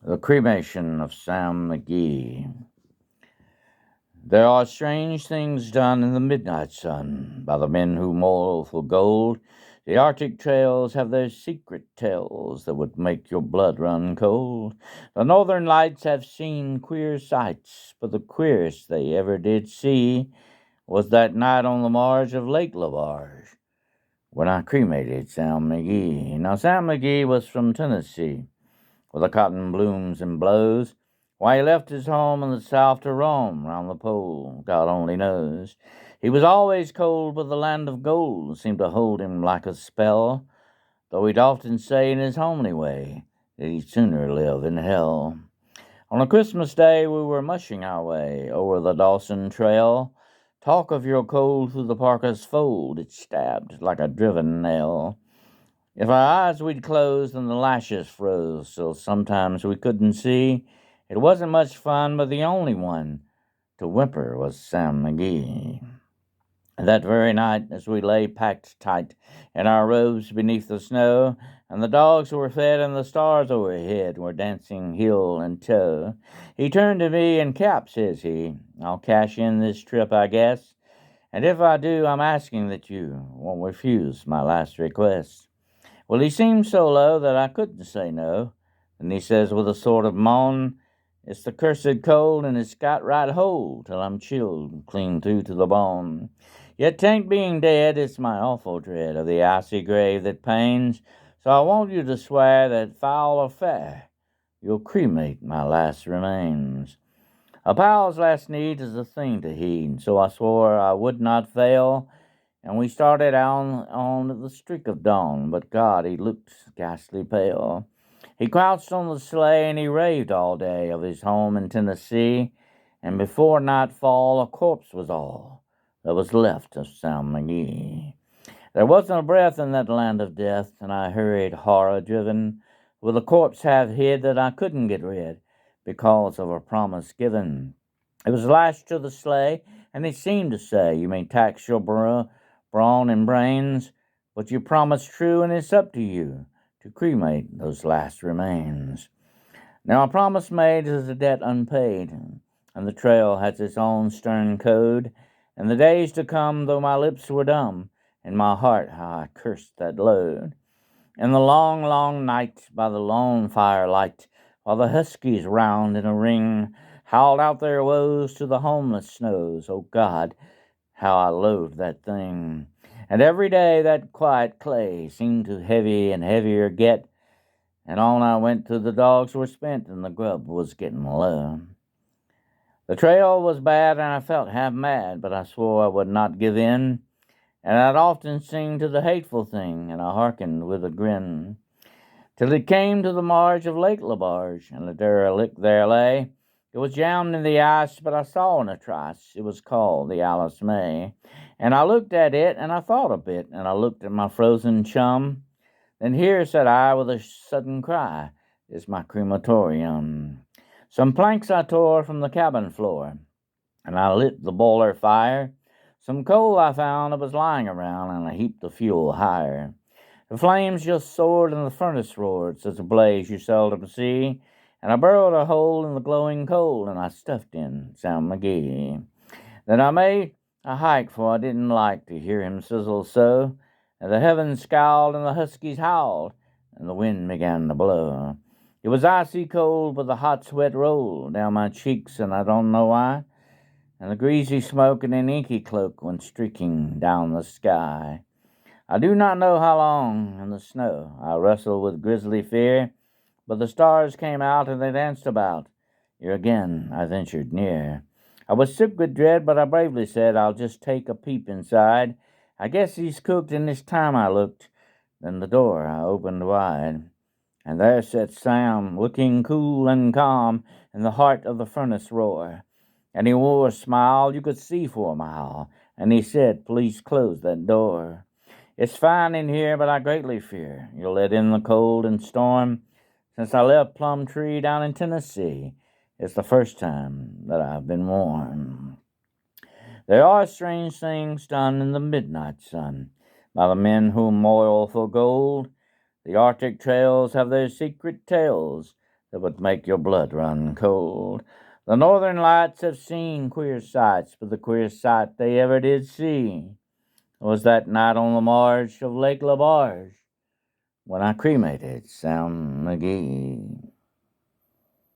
The Cremation of Sam McGee. There are strange things done in the midnight sun by the men who moil for gold. The Arctic trails have their secret tales that would make your blood run cold. The northern lights have seen queer sights, but the queerest they ever did see was that night on the marge of Lake Labarge when I cremated Sam McGee. Now, Sam McGee was from Tennessee, where the cotton blooms and blows. Why he left his home in the south to roam round the pole, God only knows. He was always cold, but the land of gold seemed to hold him like a spell, though he'd often say in his homely way that he'd sooner live in hell. On a Christmas day we were mushing our way over the Dawson Trail. Talk of your cold through the parka's fold, it stabbed like a driven nail. If our eyes we'd closed and the lashes froze till sometimes we couldn't see, it wasn't much fun, but the only one to whimper was Sam McGee. That very night, as we lay packed tight in our robes beneath the snow, and the dogs were fed and the stars overhead were dancing heel and toe, he turned to me and, "Cap," says he, "I'll cash in this trip, I guess, and if I do, I'm asking that you won't refuse my last request." Well, he seemed so low that I couldn't say no. And he says with a sort of moan, "It's the cursed cold, and it's got right hold till I'm chilled clean through to the bone. Yet 'tain't being dead, it's my awful dread of the icy grave that pains. So I want you to swear that, foul or fair, you'll cremate my last remains." A pal's last need is a thing to heed, so I swore I would not fail. And we started on the streak of dawn, but God, he looked ghastly pale. He crouched on the sleigh and he raved all day of his home in Tennessee, and before nightfall a corpse was all that was left of Sam McGee. There wasn't a breath in that land of death, and I hurried horror-driven, with a corpse half hid that I couldn't get rid because of a promise given. It was lashed to the sleigh, and it seemed to say, "You may tax your brawn and brains, but you promised true, and it's up to you to cremate those last remains." Now, a promise made is a debt unpaid, and the trail has its own stern code. And the days to come, though my lips were dumb, in my heart how I cursed that load. In the long, long night, by the lone firelight, while the huskies round in a ring howled out their woes to the homeless snows, oh God, how I loathed that thing. And every day that quiet clay seemed to heavy and heavier get, and on I went till the dogs were spent and the grub was getting low. The trail was bad and I felt half mad, but I swore I would not give in, and I'd often sing to the hateful thing, and I hearkened with a grin, till it came to the marge of Lake Labarge, and a derelict there lay. It was jammed in the ice, but I saw in a trice it was called the Alice May. And I looked at it, and I thought a bit, and I looked at my frozen chum. "Then here," said I with a sudden cry, "is my crematorium." Some planks I tore from the cabin floor, and I lit the boiler fire. Some coal I found that was lying around, and I heaped the fuel higher. The flames just soared and the furnace roared, such a blaze you seldom see, and I burrowed a hole in the glowing coal, and I stuffed in Sam McGee. Then I made a hike, for I didn't like to hear him sizzle so, and the heavens scowled and the huskies howled, and the wind began to blow. It was icy cold, but the hot sweat rolled down my cheeks, and I don't know why, and the greasy smoke in an inky cloak went streaking down the sky. I do not know how long in the snow I wrestled with grisly fear, but the stars came out and they danced about. Ere again I ventured near. I was sick with dread, but I bravely said, "I'll just take a peep inside. I guess he's cooked," and this time I looked. Then the door I opened wide, and there sat Sam, looking cool and calm in the heart of the furnace roar. And he wore a smile you could see for a mile, and he said, "Please close that door. It's fine in here, but I greatly fear you'll let in the cold and storm. Since I left Plum Tree down in Tennessee, it's the first time that I've been warm." There are strange things done in the midnight sun by the men who moil for gold. The Arctic trails have their secret tales that would make your blood run cold. The northern lights have seen queer sights, but the queerest sight they ever did see was that night on the marge of Lake Labarge when I cremated Sam McGee.